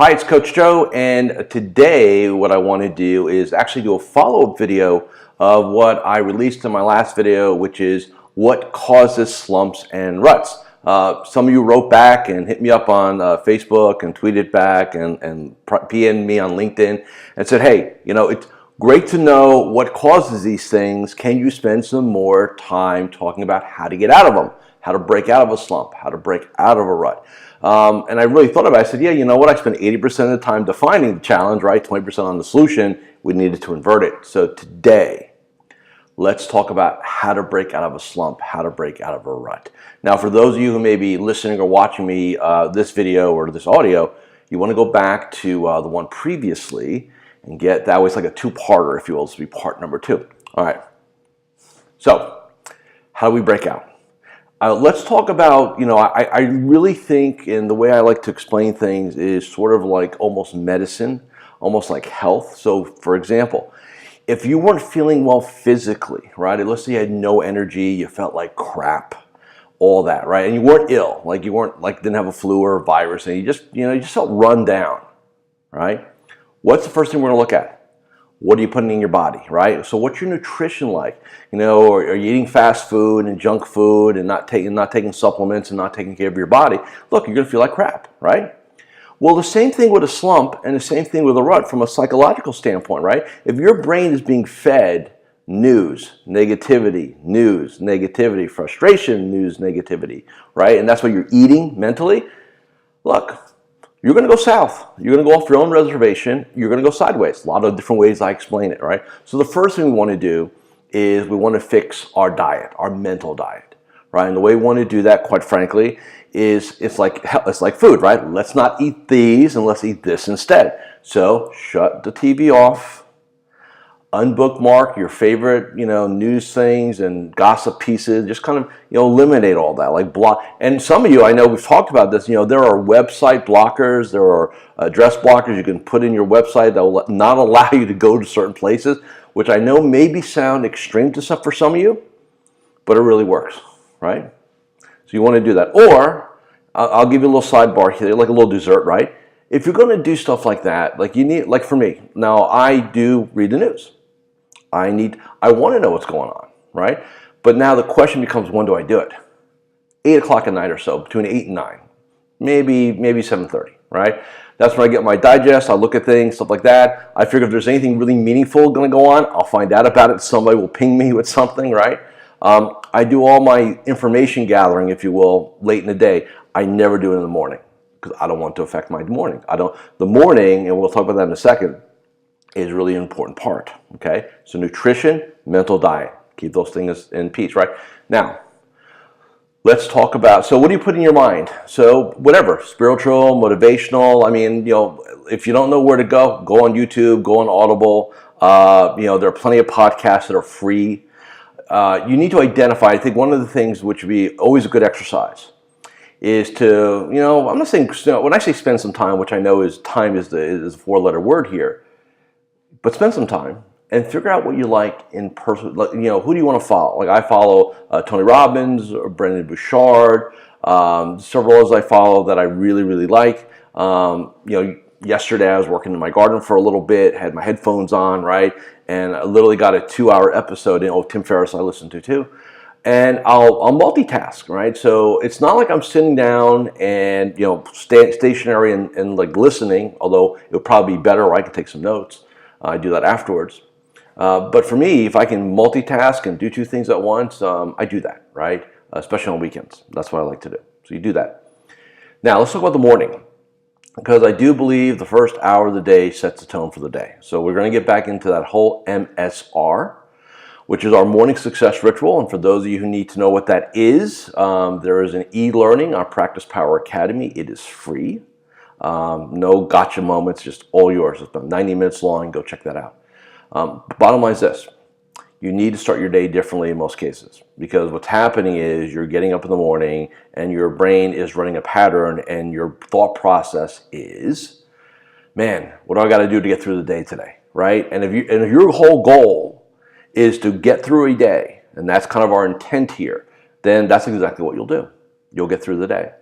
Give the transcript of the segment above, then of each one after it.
Hi, it's Coach Joe, and today what I want to do is actually do a follow-up video of what I released in my last video, which is what causes slumps and ruts. Some of you wrote back and hit me up on Facebook and tweeted back and PM'd me on LinkedIn and said, hey, it's great to know what causes these things. Can you spend some more time talking about how to get out of them, how to break out of a slump, how to break out of a rut? And I really thought about it. I said, yeah, you know what? I spent 80% of the time defining the challenge, right? 20% on the solution. We needed to invert it. So today, let's talk about how to break out of a slump, how to break out of a rut. Now, for those of you who may be listening or watching me, this video or this audio, you want to go back to the one previously and get that was like a two-parter, if you will. This will be part number 2. All right. So how do we break out? Let's talk about, I really think, and the way I like to explain things is sort of like almost medicine, almost like health. So, for example, if you weren't feeling well physically, right? Let's say you had no energy, you felt like crap, all that, right? And you weren't ill, like you weren't didn't have a flu or a virus, and you just felt run down, right? What's the first thing we're gonna look at? What are you putting in your body, right? So what's your nutrition like? Are you eating fast food and junk food and not taking supplements and not taking care of your body? Look, you're gonna feel like crap, right? Well, the same thing with a slump and the same thing with a rut from a psychological standpoint, right? If your brain is being fed news, negativity, frustration, news, negativity, right? And that's what you're eating mentally. Look, you're going to go south. You're going to go off your own reservation. You're going to go sideways. A lot of different ways I explain it, right? So the first thing we want to do is we want to fix our diet, our mental diet, right? And the way we want to do that, quite frankly, is it's like food, right? Let's not eat these and let's eat this instead. So shut the TV off. Unbookmark your favorite, news things and gossip pieces. Just kind of, eliminate all that, like block. And some of you, I know we've talked about this. There are website blockers, there are address blockers you can put in your website that will not allow you to go to certain places, which I know maybe sound extreme to some for some of you, but it really works, right? So you want to do that. Or I'll give you a little sidebar here, like a little dessert, right? If you're going to do stuff like that, like for me, now I do read the news. I want to know what's going on, right? But now the question becomes, when do I do it? 8 o'clock at night or so, between 8 and 9, maybe 7:30, right? That's when I get my digest. I look at things, stuff like that. I figure if there's anything really meaningful going to go on, I'll find out about it. Somebody will ping me with something, right? I do all my information gathering, if you will, late in the day. I never do it in the morning because I don't want to affect my morning. The morning, and we'll talk about that in a second, is really an important part, okay? So nutrition, mental diet. Keep those things in peace, right? Now, let's talk about, so what do you put in your mind? So whatever, spiritual, motivational, if you don't know where to go on YouTube, go on Audible. There are plenty of podcasts that are free. You need to identify, I think one of the things which would be always a good exercise is to, I'm not saying, when I say spend some time, which I know time is a 4-letter word here, but spend some time and figure out what you like in person. Who do you want to follow? Like I follow Tony Robbins or Brendon Burchard, several others I follow that I really, really like. Yesterday I was working in my garden for a little bit, had my headphones on, right? And I literally got a 2-hour episode in. Tim Ferriss I listened to too. And I'll multitask, right? So it's not like I'm sitting down and, stationary and listening, although it would probably be better, or I could take some notes. I do that afterwards. But for me, if I can multitask and do 2 things at once, I do that, right? Especially on weekends. That's what I like to do. So you do that. Now, let's talk about the morning, because I do believe the first hour of the day sets the tone for the day. So we're going to get back into that whole MSR, which is our morning success ritual. And for those of you who need to know what that is, there is an e-learning, our Practice Power Academy. It is free. No gotcha moments, just all yours. It's about 90 minutes long. Go check that out. Bottom line is this. You need to start your day differently in most cases, because what's happening is you're getting up in the morning and your brain is running a pattern and your thought process is, man, what do I got to do to get through the day today, right? And if your whole goal is to get through a day, and that's kind of our intent here, then that's exactly what you'll do. You'll get through the day.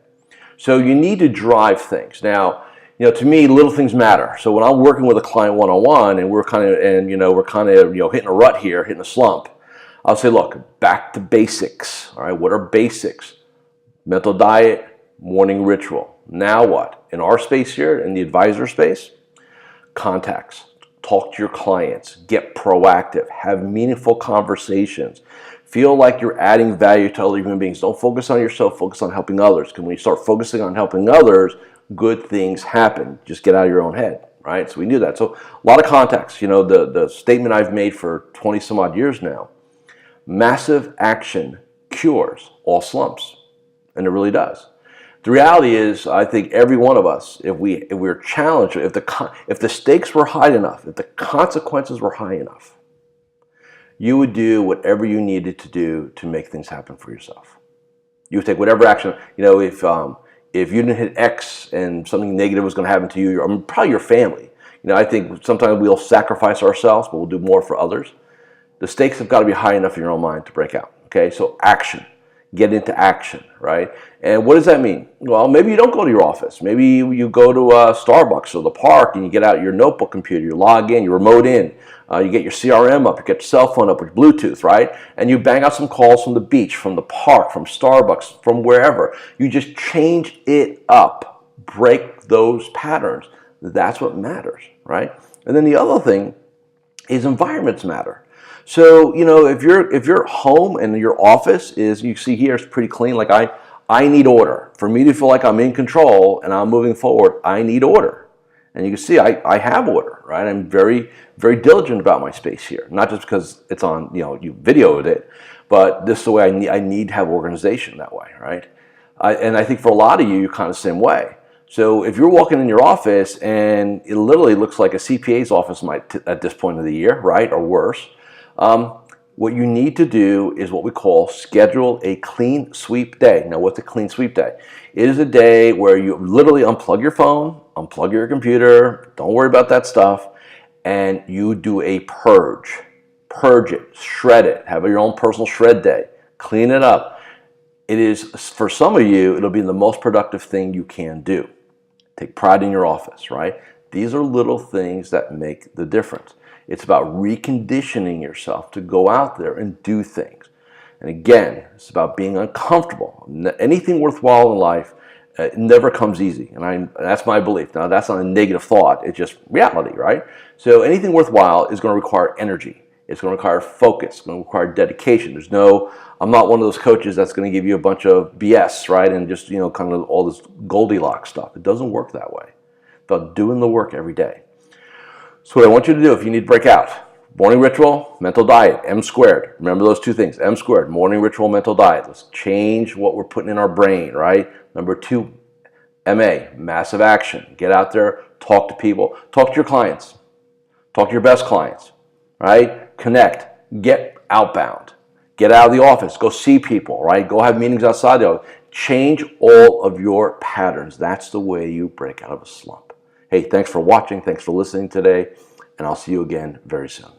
So you need to drive things. Now, to me, little things matter. So when I'm working with a client one-on-one and we're kind of hitting a rut here, hitting a slump, I'll say, look, back to basics. All right, what are basics? Mental diet, morning ritual. Now what? In our space here, in the advisor space, contacts. Talk to your clients. Get proactive. Have meaningful conversations. Feel like you're adding value to other human beings. Don't focus on yourself. Focus on helping others. Because when you start focusing on helping others, good things happen. Just get out of your own head, right? So we knew that. So a lot of contacts. The statement I've made for 20 some odd years now, massive action cures all slumps. And it really does. The reality is, I think every one of us, if we're challenged, if the stakes were high enough, if the consequences were high enough, you would do whatever you needed to do to make things happen for yourself. You would take whatever action. If you didn't hit X and something negative was going to happen to you, or probably your family. I think sometimes we'll sacrifice ourselves, but we'll do more for others. The stakes have got to be high enough in your own mind to break out. Okay, so action. Get into action, right? And what does that mean? Well, maybe you don't go to your office. Maybe you go to Starbucks or the park and you get out your notebook computer, you log in, you remote in, you get your CRM up, you get your cell phone up with Bluetooth, right? And you bang out some calls from the beach, from the park, from Starbucks, from wherever. You just change it up. Break those patterns. That's what matters, right? And then the other thing is environments matter. So, if you're home and your office is, you see here, it's pretty clean. Like I need order. For me to feel like I'm in control and I'm moving forward, I need order. And you can see I have order, right? I'm very, very diligent about my space here. Not just because it's on, you videoed it, but this is the way I need to have organization that way, right? And I think for a lot of you, you're kind of the same way. So if you're walking in your office and it literally looks like a CPA's office might at this point of the year, right, or worse, what you need to do is what we call schedule a clean sweep day. Now, what's a clean sweep day? It is a day where you literally unplug your phone, unplug your computer, don't worry about that stuff, and you do a purge. Purge it, shred it, have your own personal shred day, clean it up. It is, for some of you, it'll be the most productive thing you can do. Take pride in your office, right? These are little things that make the difference. It's about reconditioning yourself to go out there and do things. And again, it's about being uncomfortable. Anything worthwhile in life never comes easy. And that's my belief. Now, that's not a negative thought. It's just reality, right? So anything worthwhile is going to require energy. It's going to require focus. It's going to require dedication. I'm not one of those coaches that's going to give you a bunch of BS, right? And just, kind of all this Goldilocks stuff. It doesn't work that way. It's about doing the work every day. So what I want you to do, if you need to break out, morning ritual, mental diet, M squared. Remember those two things, M squared, morning ritual, mental diet. Let's change what we're putting in our brain, right? Number 2, MA, massive action. Get out there, talk to people, talk to your clients, talk to your best clients, right? Connect, get outbound, get out of the office, go see people, right? Go have meetings outside the office. Change all of your patterns. That's the way you break out of a slump. Hey, thanks for watching. Thanks for listening today. And I'll see you again very soon.